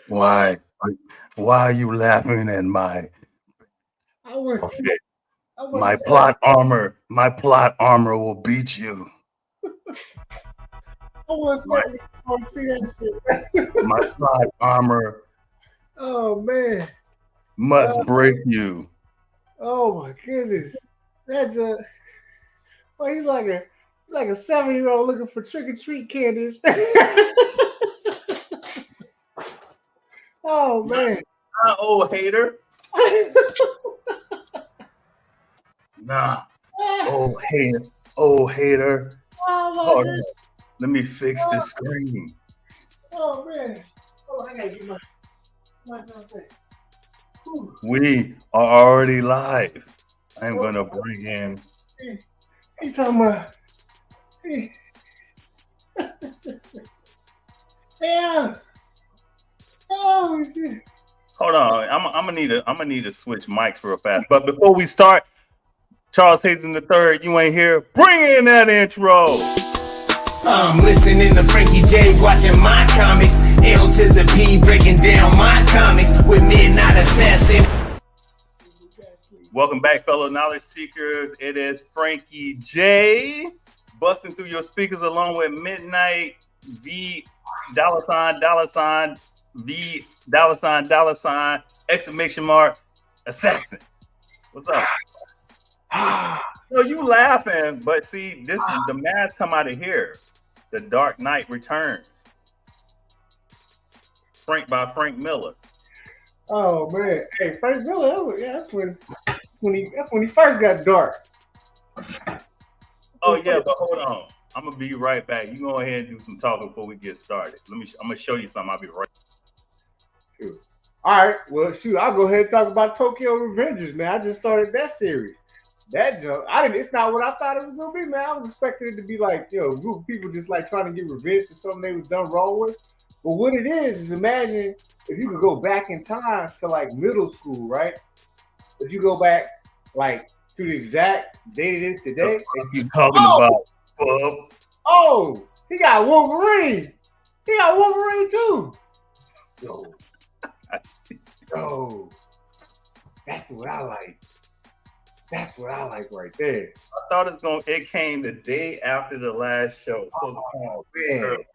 Why? Why are you laughing at my I want, outfit? I want to My say, plot armor will beat you. I want to My say, I want to see that shit. my plot armor Oh man. must Uh, break you. oh my goodness. That's a well, he's like a 7-year-old looking for trick or treat candies. Oh man. Old hater. Nah, old hater. Oh my Hold goodness. on. Let me fix the screen. Oh man. Oh, I gotta get my say. We are already live. I'm Oh, gonna bring in. he's talking about. Yeah. Oh shit. Hold on. I'm gonna need to switch mics real fast. But before we start, Charles Hazen III, you ain't here. Bring in that intro. I'm listening to Frankie J, watching my comics. L to the P, breaking down my comics with Midnight Assassin. Welcome back, fellow knowledge seekers. It is Frankie J busting through your speakers along with Midnight V $, V $, exclamation mark assassin. What's up? No, you laughing, but see, this the mask come out of here. The Dark Knight Returns. By Frank Miller. Oh man. Hey, Frank Miller. Yeah, that's when he first got dark. Oh yeah, but hold on. I'm gonna be right back. You go ahead and do some talking before we get started. I'm gonna show you something. I'll be right. Shoot. All right. Well, shoot. I'll go ahead and talk about Tokyo Revengers, man. I just started that series. That junk, I didn't. It's not what I thought it was gonna be, man. I was expecting it to be like, a group of people just like trying to get revenge for something they was done wrong with. But what it is imagine if you could go back in time to like middle school, right? But you go back like to the exact date it is today. What you talking about, bub? Oh, he got Wolverine. He got Wolverine too. Yo, that's what I like. That's what I like right there. I thought it came the day after the last show. It's supposed to come man. early.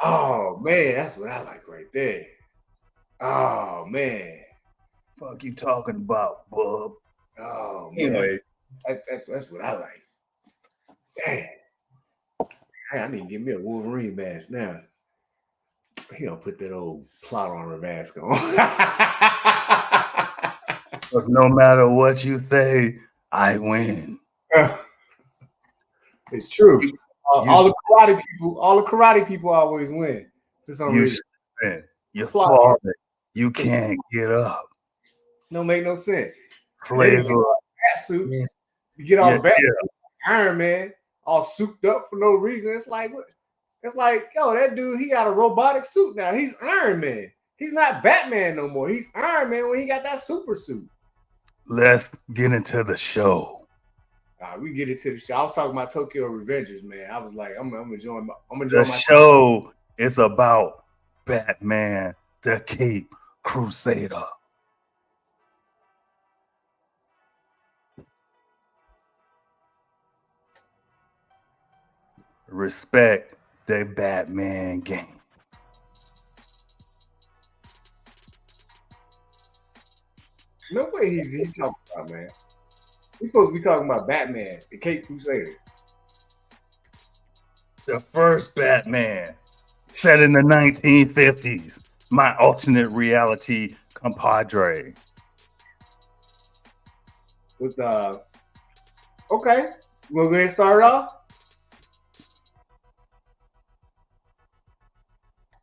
Oh man, that's what I like right there. Oh man. Fuck you talking about, bub? Oh man. Anyway, that's what I like. Damn. Hey, I need to get me a Wolverine mask now. He gonna put that old plot armor mask on. Because no matter what you say, I win. It's true. All the karate people always win for some reason. You're falling. You can't get up. No make no sense. Flavor bat suits. Yeah. You get all bat Iron Man all souped up for no reason. It's like what? It's like, yo, that dude, he got a robotic suit now. He's Iron Man. He's not Batman no more. He's Iron Man when he got that super suit. Let's get into the show. We get into the show. I was talking about Tokyo Revengers, man. I was like, I'm enjoying the show is about Batman, the Cape Crusader. Respect the Batman game. No way he's talking about, man. He's supposed to be talking about Batman, the Cape Crusader. The first Batman, set in the 1950s. My alternate reality compadre. With okay, we'll go ahead and start it off.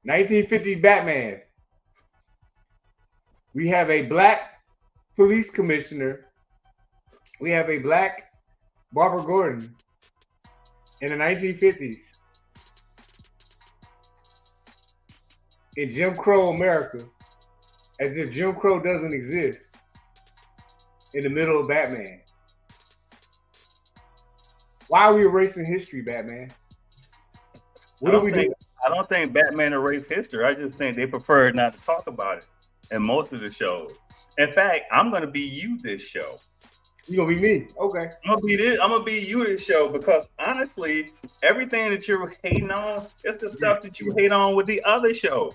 1950s Batman. We have a black police commissioner. We have a black Barbara Gordon in the 1950s. In Jim Crow America, as if Jim Crow doesn't exist, in the middle of Batman. Why are we erasing history, Batman? What do we do? I don't think Batman erased history. I just think they prefer not to talk about it in most of the shows. In fact, I'm gonna be you this show. You gonna be me? Okay. I'm gonna be you this show because honestly, everything that you're hating on is the stuff that you hate on with the other show.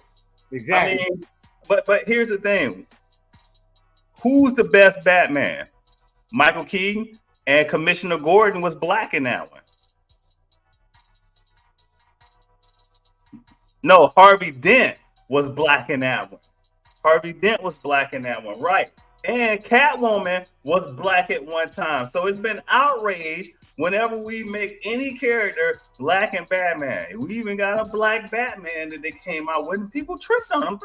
Exactly. I mean, but here's the thing: who's the best Batman? Michael Keaton, and Commissioner Gordon was black in that one. No, Harvey Dent was black in that one. Harvey Dent was black in that one, right? And Catwoman was black at one time. So it's been outraged whenever we make any character black in Batman. We even got a black Batman that they came out with, and people tripped on him.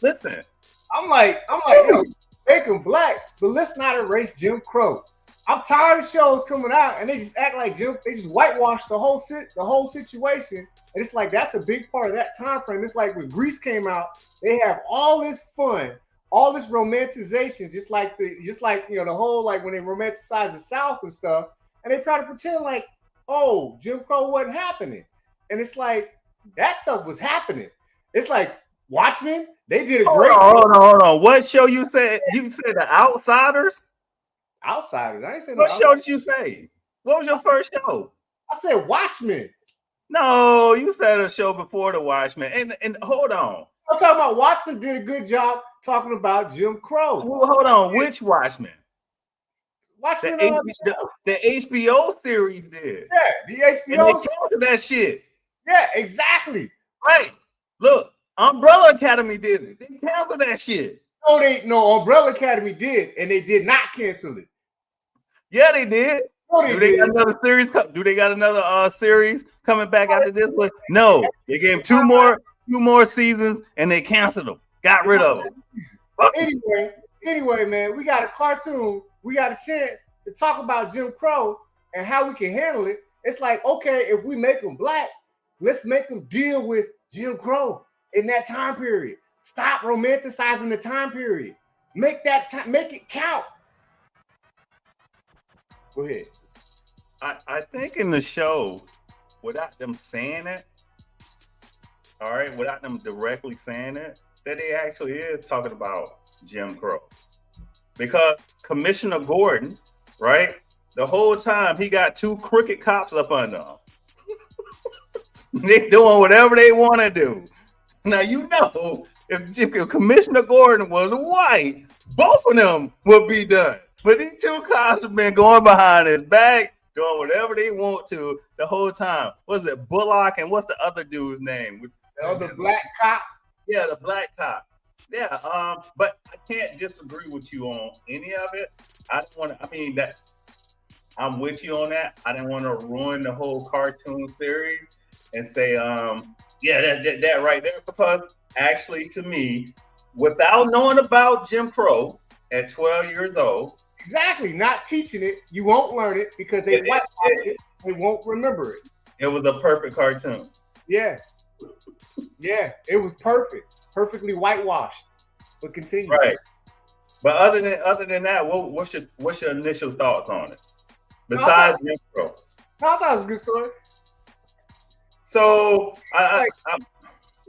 Listen, I'm like, yo, make him black, but let's not erase Jim Crow. I'm tired of shows coming out and they just act like they just whitewash the whole situation. And it's like that's a big part of that time frame. It's like when Grease came out, they have all this fun, all this romanticization, just like the whole like when they romanticize the South and stuff, and they try to pretend like, oh, Jim Crow wasn't happening. And it's like that stuff was happening. It's like Watchmen, they did a great hold on. What show you said? You said The Outsiders? Outsiders. I ain't saying what show did you say? What was your first show? I said Watchmen. No, you said a show before The Watchmen. And hold on. I'm talking about Watchmen did a good job talking about Jim Crow. Well, hold on. Which Watchmen? Watchmen the HBO series did. Yeah, the HBO and they that shit. Yeah, exactly. Right. Look, Umbrella Academy did it. They canceled that shit. No, Umbrella Academy did, and they did not cancel it. Yeah, they did. No, they got another series? Do they got another series coming back after this one? No, they gave two more seasons, and they canceled them. Got rid of them. Anyway, man, we got a cartoon. We got a chance to talk about Jim Crow and how we can handle it. It's like, okay, if we make them black, let's make them deal with Jim Crow in that time period. Stop romanticizing the time period. Make it count. Go ahead. I think in the show, without them saying it, all right, without them directly saying it, that they actually is talking about Jim Crow. Because Commissioner Gordon, right, the whole time he got two crooked cops up under him. They doing whatever they want to do. Now, if Commissioner Gordon was white, both of them would be done. But these two cops have been going behind his back, doing whatever they want to the whole time. What is it, Bullock, and what's the other dude's name? The black cop? Yeah, the black cop. Yeah, but I can't disagree with you on any of it. I'm with you on that. I didn't want to ruin the whole cartoon series and say, that right there, because actually, to me, without knowing about Jim Crow at 12 years old, exactly, not teaching it, you won't learn it because they won't remember it. It was a perfect cartoon. Yeah, it was perfectly whitewashed. But continue. Right. But other than that, what's your initial thoughts on it? Besides Jim Crow, I thought it was a good story. So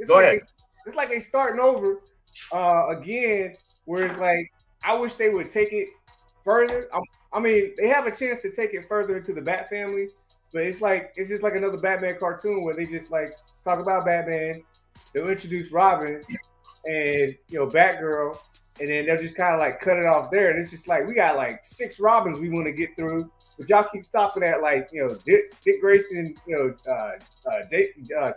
go ahead. It's like they starting over again, where it's like I wish they would take it further. I mean, they have a chance to take it further into the Bat family, but it's just like another Batman cartoon where they just like talk about Batman. They'll introduce Robin and Batgirl, and then they'll just kind of like cut it off there. And it's just like we got like 6 Robins we want to get through, but y'all keep stopping at like Dick Grayson,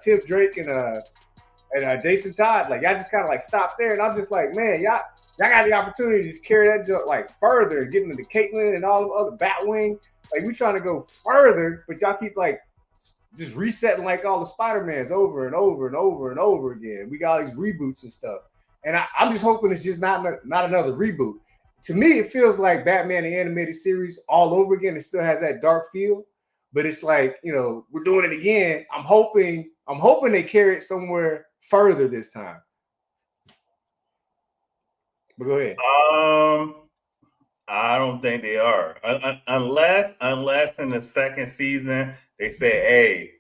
Tim Drake and Jason Todd. Like y'all just kind of like stop there, and I'm just like, man, y'all got the opportunity to just carry that jump like further and get into Caitlyn and all the other Batwing. Like we trying to go further, but y'all keep like just resetting like all the Spider-Mans over and over and over and over again. We got all these reboots and stuff. And I'm just hoping it's just not another reboot. To me, it feels like Batman the Animated Series all over again. It still has that dark feel, but it's like, we're doing it again. I'm hoping they carry it somewhere further this time. But go ahead. I don't think they are. Unless in the second season they say, hey,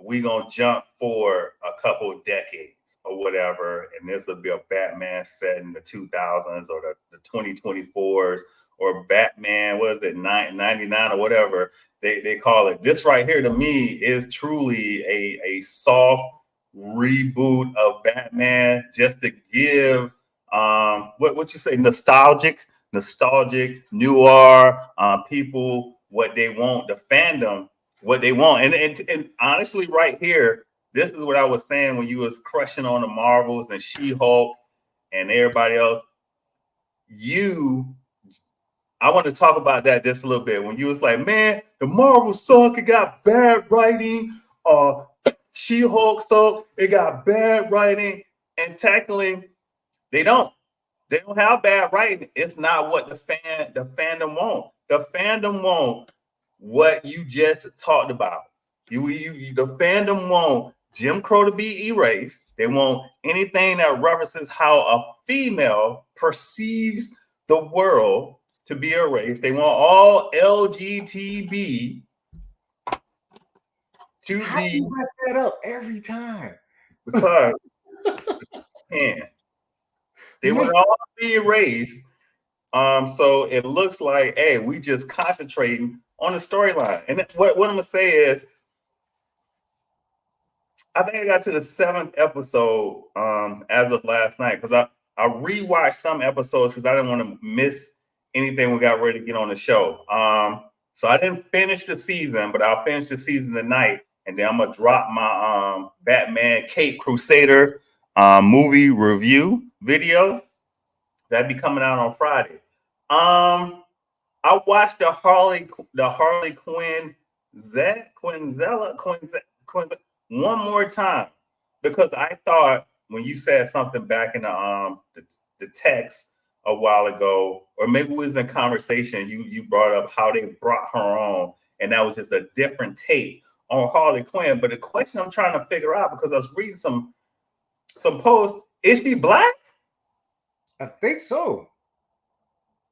we gonna jump for a couple of decades or whatever, and this will be a Batman set in the 2000s or the 2024s or Batman, what is it, 99 or whatever they call it. This right here to me is truly a soft reboot of Batman, just to give what you say, nostalgic noir people what they want, the fandom what they want. And honestly, right here, this is what I was saying when you was crushing on the Marvels and She-Hulk and everybody else. I want to talk about that just a little bit. When you was like, man, the Marvels suck, it got bad writing. She-Hulk suck, it got bad writing and tackling. They don't have bad writing. It's not what the fandom want. The fandom want what you just talked about. The fandom want Jim Crow to be erased. They want anything that references how a female perceives the world to be erased. They want all LGTB to How do you mess that up every time? Because they want all to be erased. So it looks like, hey, we just concentrating on the storyline. And what I'm gonna say is, I think I got to the 7th episode as of last night, because I rewatched some episodes because I didn't want to miss anything we got ready to get on the show. So I didn't finish the season, but I'll finish the season tonight, and then I'm gonna drop my Batman Cape Crusader movie review video. That'd be coming out on Friday. I watched the Harley Quinn one more time, because I thought when you said something back in the text a while ago, or maybe it was in conversation, you brought up how they brought her on, and that was just a different take on Harley Quinn. But the question I'm trying to figure out, because I was reading some posts, is she black? I think so.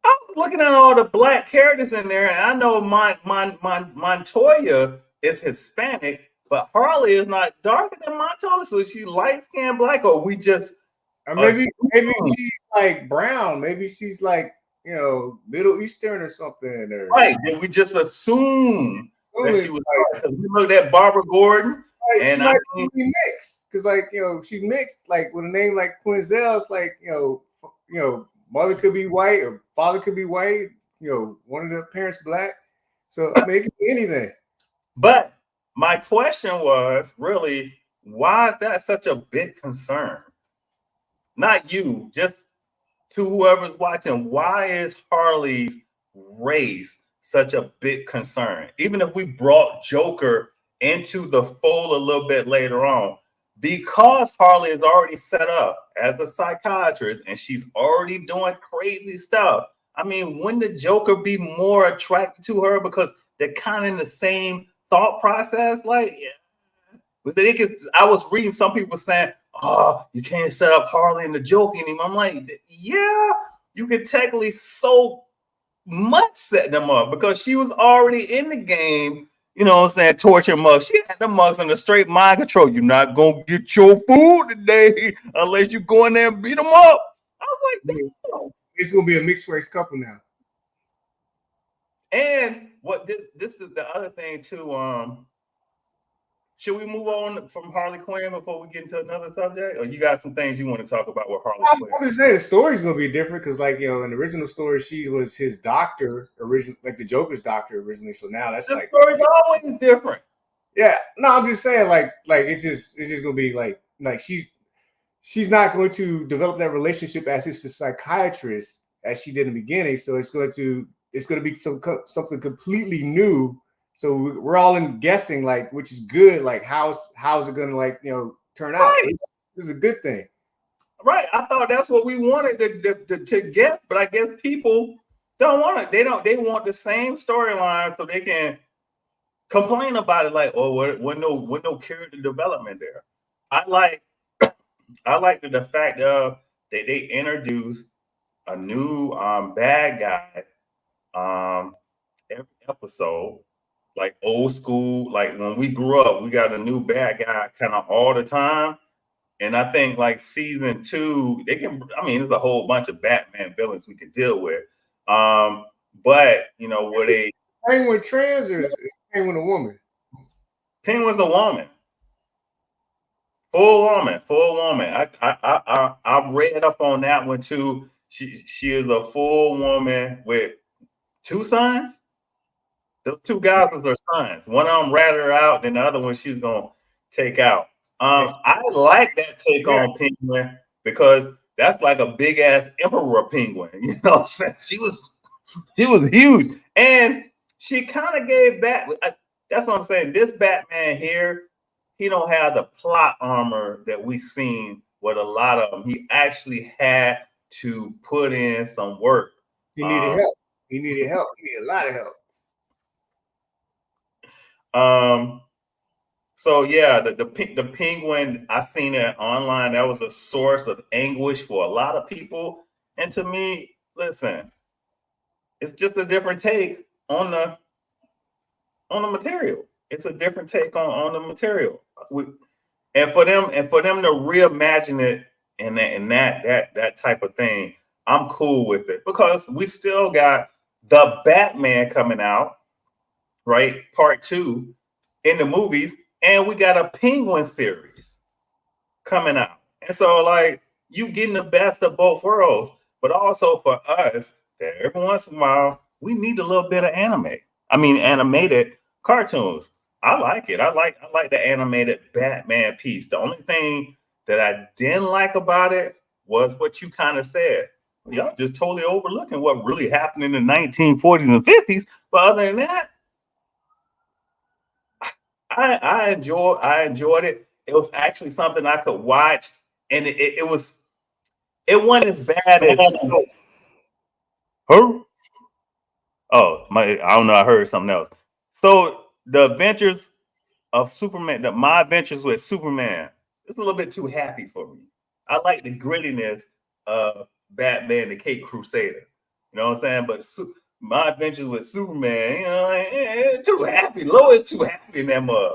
I was looking at all the black characters in there, and I know Montoya is Hispanic, but Harley is not darker than Montoya. So is she light skinned black, or we just maybe she's like brown? Maybe she's like, Middle Eastern or something. Or, right? Did we just assume that she was like? Because we looked at Barbara Gordon, and she might be mixed, because she's mixed. Like with a name like Quinzel, it's like mother could be white or father could be white. One of the parents black. So I mean, it could be anything. But my question was really, why is that such a big concern? Not you, just to whoever's watching. Why is Harley's race such a big concern? Even if we brought Joker into the fold a little bit later on, because Harley is already set up as a psychiatrist and she's already doing crazy stuff. I mean, wouldn't the Joker be more attracted to her because they're kind of in the same thought process? Like, yeah. I was reading some people saying, oh, you can't set up Harley and the Joker anymore. I'm like, yeah, you could technically so much set them up, because she was already in the game. You know what I'm saying? Torture mugs. She had the mugs on the straight mind control. You're not going to get your food today unless you go in there and beat them up. I was like, damn. It's going to be a mixed race couple now. And what this is the other thing too. Should we move on from Harley Quinn before we get into another subject? Or you got some things you want to talk about with Harley Quinn? I'm just saying the story's going to be different, because in the original story, she was his doctor originally, like the Joker's doctor originally. So now that's the story's always different. Yeah, no, I'm just saying like it's just going to be like she's not going to develop that relationship as his psychiatrist as she did in the beginning. So it's going to be something completely new. So we're all in guessing, like, which is good. Like, how's it going to turn out? Right. So this is a good thing. Right. I thought that's what we wanted to guess, but I guess people don't want it. They want the same storyline so they can complain about it. Like, oh, what no character development there. I like the fact that they introduced a new bad guy every episode. like old school. Like when we grew up, we got a new bad guy kind of all the time. And I think like season 2, they can. I mean, there's a whole bunch of Batman villains we can deal with. But you know, where they Penguin trans or is Penguin a woman? Penguin's a woman. Full woman, full woman. I read up on that one too. She is a full woman with 2 sons. Those 2 guys are her sons. One of them ratted her out, then the other one she's gonna take out. I like that take on Penguin because that's like a big ass emperor penguin. You know what I'm saying? She was huge, and she kind of gave back. That's what I'm saying. This Batman here, he don't have the plot armor that we seen with a lot of them. He actually had to put in some work. He needed help. He needed help. He needed a lot of help. So yeah, the penguin, I seen it online. That was a source of anguish for a lot of people. And to me, listen, it's just a different take on the material. It's a different take on the material. And for them to reimagine it and that type of thing, I'm cool with it because we still got the Batman coming out, right? Part 2 in the movies, and we got a Penguin series coming out. And so like you getting the best of both worlds, but also for us, that every once in a while we need a little bit of animated cartoons. I like it. I like the animated Batman piece. The only thing that I didn't like about it was what you kind of said. Y'all just totally overlooking what really happened in the 1940s and 50s. But other than that, I enjoyed it. It was actually something I could watch, and it wasn't as bad as her. Oh my! I don't know. I heard something else. So the adventures of Superman, my adventures with Superman, it's a little bit too happy for me. I like the grittiness of Batman, the Cape Crusader. You know what I'm saying? But my adventures with Superman, you know, like, too happy. Lois too happy in that mug.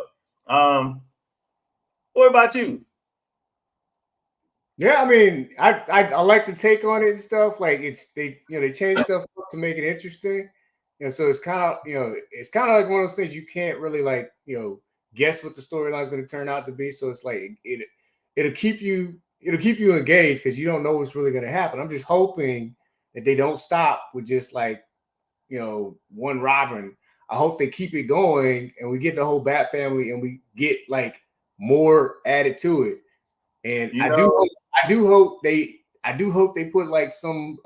What about you? Yeah, I mean, I like the take on it and stuff. Like they change stuff up to make it interesting. And so it's kind of like one of those things you can't really like, guess what the storyline is going to turn out to be. So it's like it'll keep you engaged because you don't know what's really going to happen. I'm just hoping that they don't stop with just like, one Robin. I hope they keep it going and we get the whole Bat family and we get like more added to it. And I do hope they put like some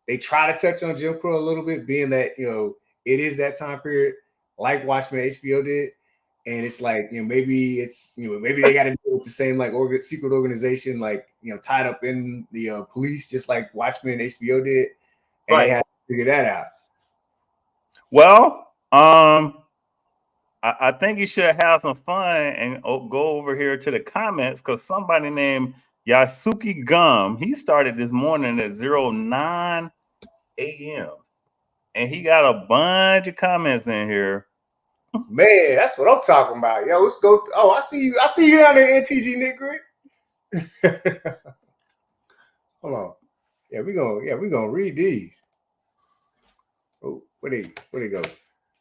they try to touch on Jim Crow a little bit, being that it is that time period, like Watchmen HBO did, and it's like maybe they got to deal with the same like secret organization like tied up in the police, just like Watchmen HBO did, and they had to figure that out. Well, I think you should have some fun and go over here to the comments because somebody named Yasuki Gum, he started this morning at 09 a.m. and he got a bunch of comments in here. Man, that's what I'm talking about. Yo, let's go. Oh, I see you down there, NTG Nick Grit. Hold on. Yeah, we're gonna read these. Oh, where they go?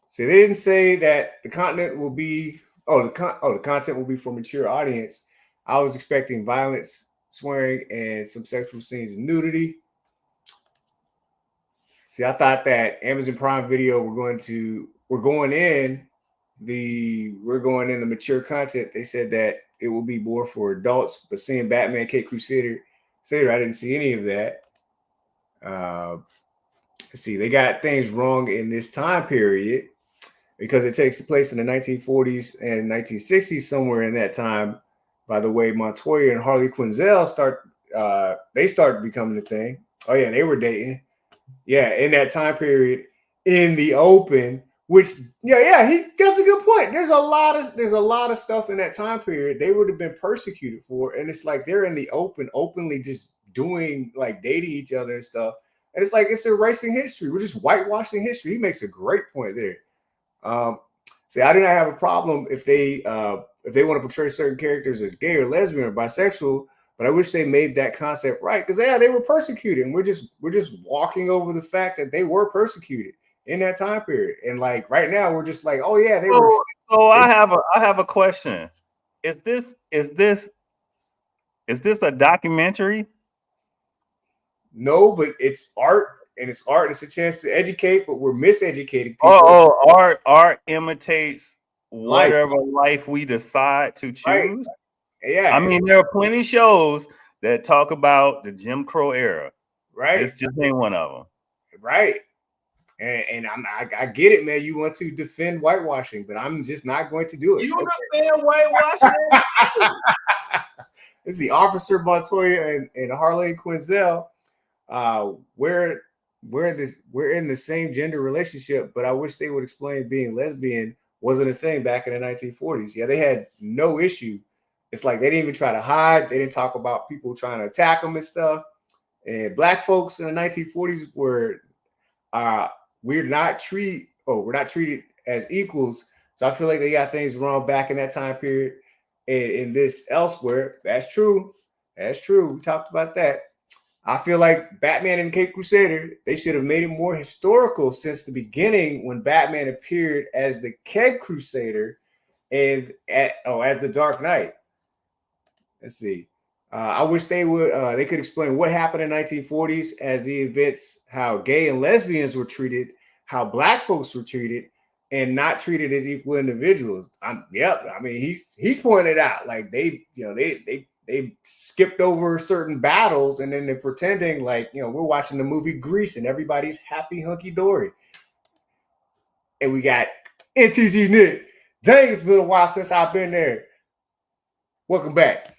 So they didn't say that the content will be the content will be for mature audience. I was expecting violence, swearing, and some sexual scenes and nudity. See, I thought that Amazon Prime Video we're going in the mature content. They said that it will be more for adults, but seeing Batman Cape Crusader, I didn't see any of that. Let's see, they got things wrong in this time period because it takes place in the 1940s and 1960s, somewhere in that time. By the way, Montoya and Harley Quinzel start becoming a thing. Oh yeah, they were dating. Yeah, in that time period, in the open, which he that's a good point. There's a lot of stuff in that time period they would have been persecuted for, and it's like they're in the open, openly just doing like dating each other and stuff. And it's like it's erasing history. We're just whitewashing history. He makes a great point there. See, I do not have a problem if they want to portray certain characters as gay or lesbian or bisexual, but I wish they made that concept right because they were persecuted, and we're just walking over the fact that they were persecuted in that time period. And like right now, we're just like, oh yeah, they were. So I have a question. Is this a documentary? No, but it's art, and it's art. It's a chance to educate, but we're miseducating people. Art imitates whatever life we decide to choose. Right. Yeah, I mean, there are plenty of shows that talk about the Jim Crow era. Right, this just ain't one of them. Right, and I get it, man. You want to defend whitewashing, but I'm just not going to do it. You defend whitewashing? It's the Officer Montoya and Harley Quinzel. We're in the same gender relationship, but I wish they would explain being lesbian wasn't a thing back in the 1940s. Yeah, they had no issue. It's like they didn't even try to hide. They didn't talk about people trying to attack them and stuff. And black folks in the 1940s we're not treated as equals. So I feel like they got things wrong back in that time period. And in this elsewhere, that's true. That's true. We talked about that. I feel like Batman and Cape Crusader, they should have made it more historical since the beginning when Batman appeared as the Cape Crusader and as the Dark Knight. Let's see. I wish they could explain what happened in the 1940s as the events, how gay and lesbians were treated, how black folks were treated, and not treated as equal individuals. I mean, he's pointed out like they skipped over certain battles and then they're pretending like, we're watching the movie Grease and everybody's happy hunky dory. And we got NTG Nick. Dang, it's been a while since I've been there. Welcome back.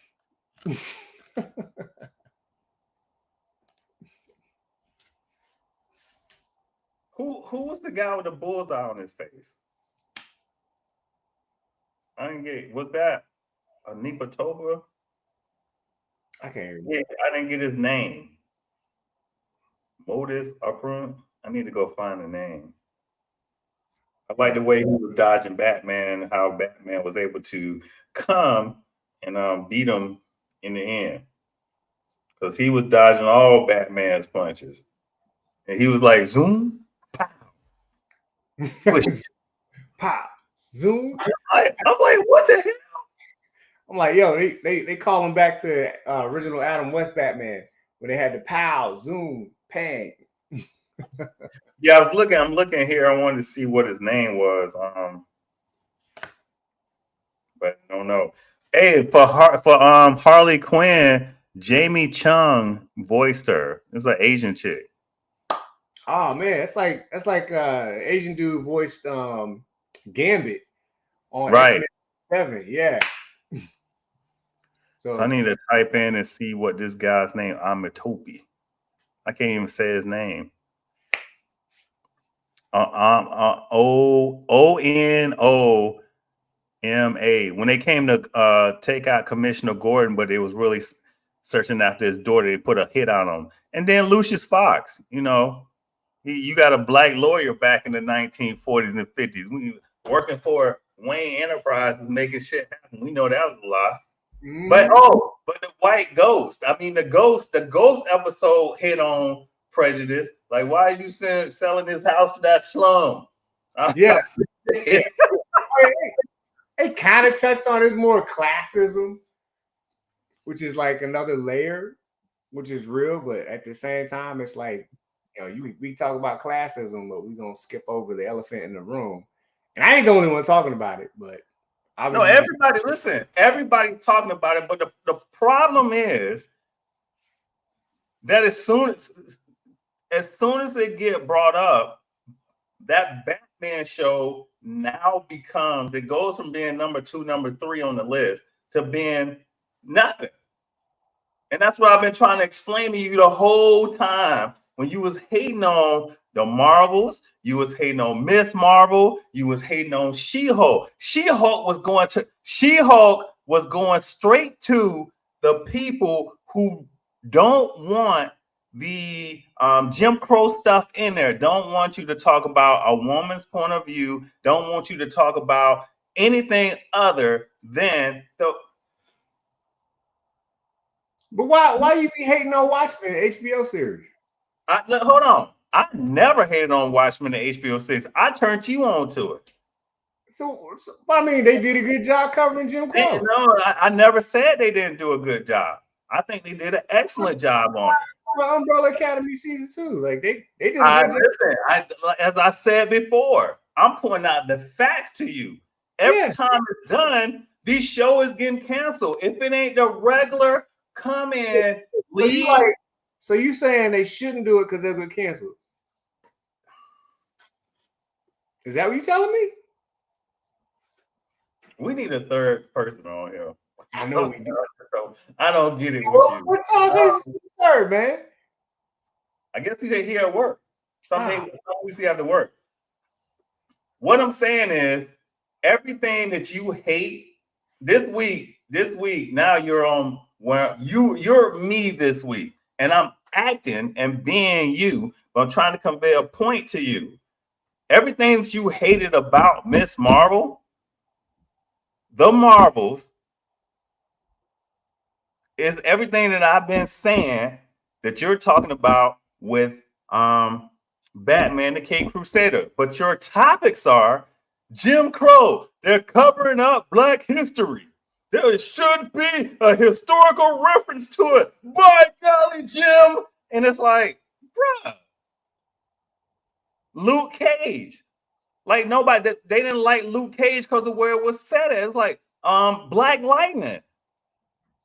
Who was the guy with the bullseye on his face? I didn't get. Was that a Nipatova? I can't remember. Yeah, I didn't get his name. Modus Upron. I need to go find the name. I like the way he was dodging Batman and how Batman was able to come and beat him in the end. Because he was dodging all Batman's punches. And he was like, zoom, pow. Pow, zoom. I'm like, what the hell? I'm like, yo, they call him back to original Adam West Batman when they had the pow, zoom, pang. Yeah, I'm looking here. I wanted to see what his name was. But I don't know. Hey, for Harley Quinn, Jamie Chung voiced her. It's an Asian chick. Oh man, that's like Asian dude voiced Gambit on right. X-Men 7. Yeah. So I need to type in and see what this guy's name. Amitopi. I can't even say his name. ONOMA. When they came to take out Commissioner Gordon, but it was really searching after his daughter, they put a hit on him. And then Lucius Fox, you got a black lawyer back in the 1940s and 50s. We working for Wayne Enterprises, making shit happen. We know that was a lie. Mm-hmm. But the white ghost. I mean, the ghost episode hit on prejudice. Like, why are you selling this house to that slum? Yeah. It kind of touched on his more classism, which is like another layer, which is real, but at the same time, it's like, we talk about classism, but we're gonna skip over the elephant in the room. And I ain't the only one talking about it, but everybody's talking about it, but the problem is that as soon as it get brought up, that Batman show now it goes from being number 2, number 3 on the list to being nothing. And that's what I've been trying to explain to you the whole time. When you was hating on the Marvels, you was hating on Miss Marvel, you was hating on She-Hulk. She-Hulk was going straight to the people who don't want the Jim Crow stuff in there. Don't want you to talk about a woman's point of view. Don't want you to talk about anything other than the. But why you be hating on Watchmen, HBO series? Look, hold on. I never hated on Watchmen, the HBO 6. I turned you on to it. So I mean, they did a good job covering Jim Crow. No, I never said they didn't do a good job. I think they did an excellent job on it. The Umbrella Academy season 2, like they did a good job. Listen, as I said before, I'm pointing out the facts to you. Every time it's done, these show is getting canceled. If it ain't the regular, come in, leave. So you saying they shouldn't do it because they'll get canceled? Is that what you're telling me? We need a third person on here. I know we do. I don't get it with you. What's all third, man? I guess he at work. Some weeks he have to work. What I'm saying is, everything that you hate this week, now you're on where you're me this week, and I'm acting and being you, but I'm trying to convey a point to you. Everything that you hated about Miss Marvel, the Marvels, is everything that I've been saying that you're talking about with Batman, the Cape Crusader. But your topics are Jim Crow. They're covering up Black history. There should be a historical reference to it. By golly, Jim. And it's like, bruh. Luke Cage. Like nobody, they didn't like Luke Cage because of where it was set at. It's like Black Lightning.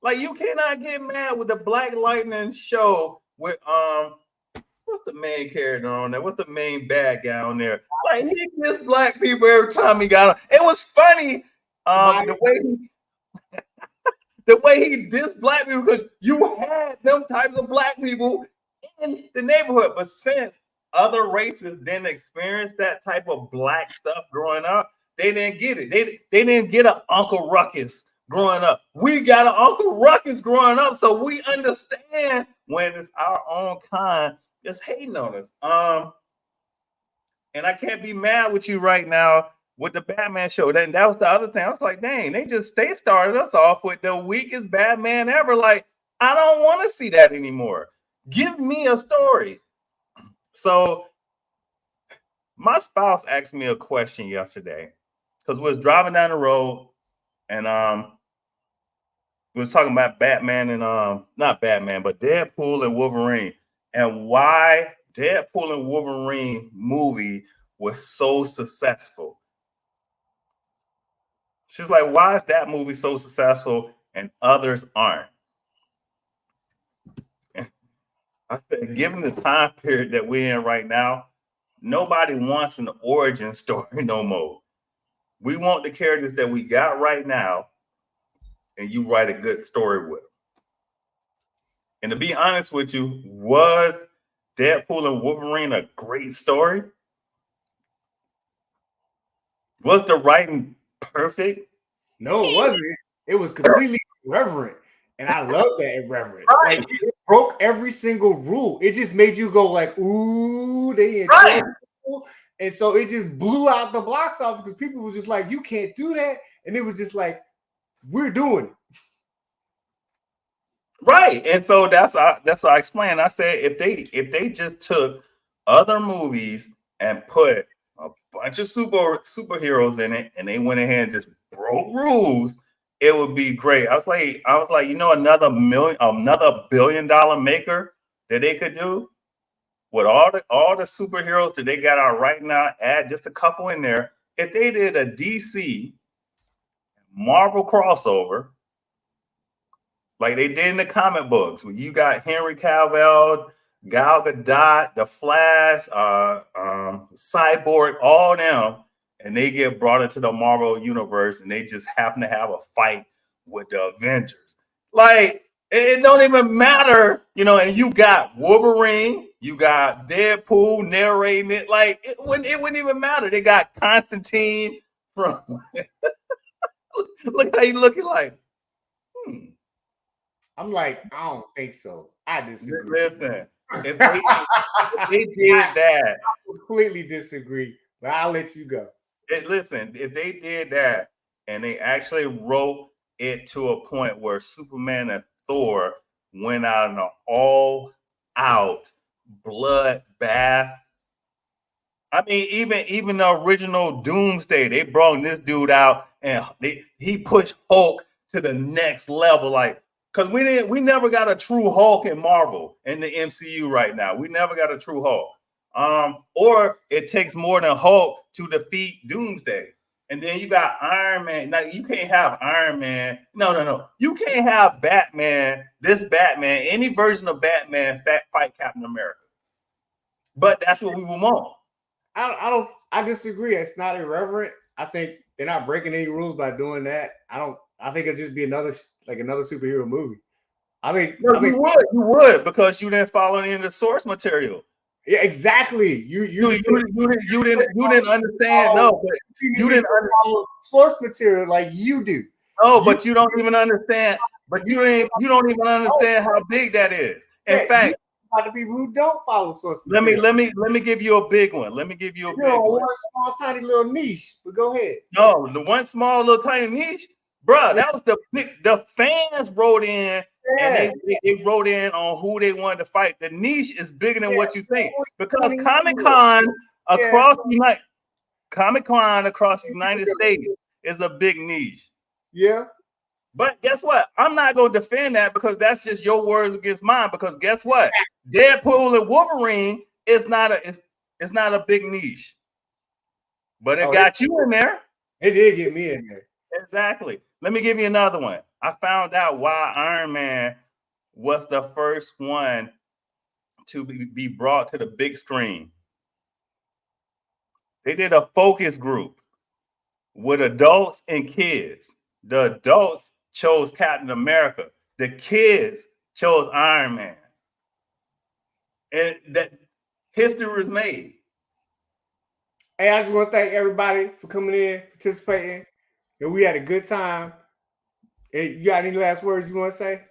Like you cannot get mad with the Black Lightning show with what's the main character on there? What's the main bad guy on there? Like he dissed black people every time he got on. It was funny the way he dissed black people, because you had them types of black people in the neighborhood. But since other races didn't experience that type of black stuff growing up, they didn't get it. They didn't get an Uncle Ruckus growing up. We got an Uncle Ruckus growing up, so we understand when it's our own kind just hating on us. And I can't be mad with you right now with the Batman show. That was the other thing. I was like, dang, they started us off with the weakest Batman ever. Like, I don't want to see that anymore. Give me a story. So my spouse asked me a question yesterday because we was driving down the road and we was talking about Batman and not Batman, but Deadpool and Wolverine, and why Deadpool and Wolverine movie was so successful. She's like, why is that movie so successful and others aren't? I said, given the time period that we're in right now, nobody wants an origin story no more. We want the characters that we got right now, and you write a good story with them. And to be honest with you, was Deadpool and Wolverine a great story? Was the writing perfect? No, it wasn't. It was completely irreverent. And I love that irreverence. Right. Like, it broke every single rule. It just made you go like, ooh, they right. And so it just blew out the box office because people were just like, you can't do that. And it was just like, we're doing it. Right. And so that's what I explained. I said if they just took other movies and put a bunch of superheroes in it and they went ahead and just broke rules, it would be great. I was like, you know, another $1 billion maker that they could do with all the superheroes that they got out right now, add just a couple in there. If they did a DC Marvel crossover, like they did in the comic books, when you got Henry Cavill, Gal Gadot, The Flash, Cyborg, all them, and they get brought into the Marvel universe, and they just happen to have a fight with the Avengers. Like, it don't even matter, you know. And you got Wolverine, you got Deadpool narrating it. Like, it wouldn't even matter. They got Constantine from. Look how you looking like. I'm like, I don't think so. I disagree. Listen, if they did that, I completely disagree, but I'll let you go. listen, if they did that and they actually wrote it to a point where Superman and Thor went out in an all-out bloodbath. I mean, even the original Doomsday, they brought this dude out and he pushed Hulk to the next level. Like, because we never got a true Hulk in Marvel in the MCU right now. We never got a true Hulk. Or it takes more than Hulk to defeat Doomsday. And then you got Iron Man. Now you can't have Iron Man. No. You can't have Batman, this Batman, any version of Batman fight Captain America. But that's what we will want. I disagree. It's not irreverent. I think they're not breaking any rules by doing that. I think it'd just be another superhero movie. You would because you didn't follow any of the source material. Yeah, exactly. You didn't understand. No, but you didn't follow source material like you do. No, but you don't even understand. But you don't even understand how big that is. In fact, about the people who don't follow source material. Let me give you a big one. Let me give you a big one. One small tiny little niche, but go ahead. No, the one small little tiny niche, bro. That was the fans wrote in. And they wrote in on who they wanted to fight. The niche is bigger than what you think because Comic-Con across the United States is a big niche. Yeah. But guess what? I'm not going to defend that because that's just your words against mine. Because guess what? Deadpool and Wolverine is not a big niche. But it got you in there. It did get me in there. Exactly. Let me give you another one. I found out why Iron Man was the first one to be brought to the big screen. They did a focus group with adults and kids. The adults chose Captain America. The kids chose Iron Man. And that history was made. Hey, I just want to thank everybody for coming in, participating. And we had a good time. Hey, you got any last words you want to say?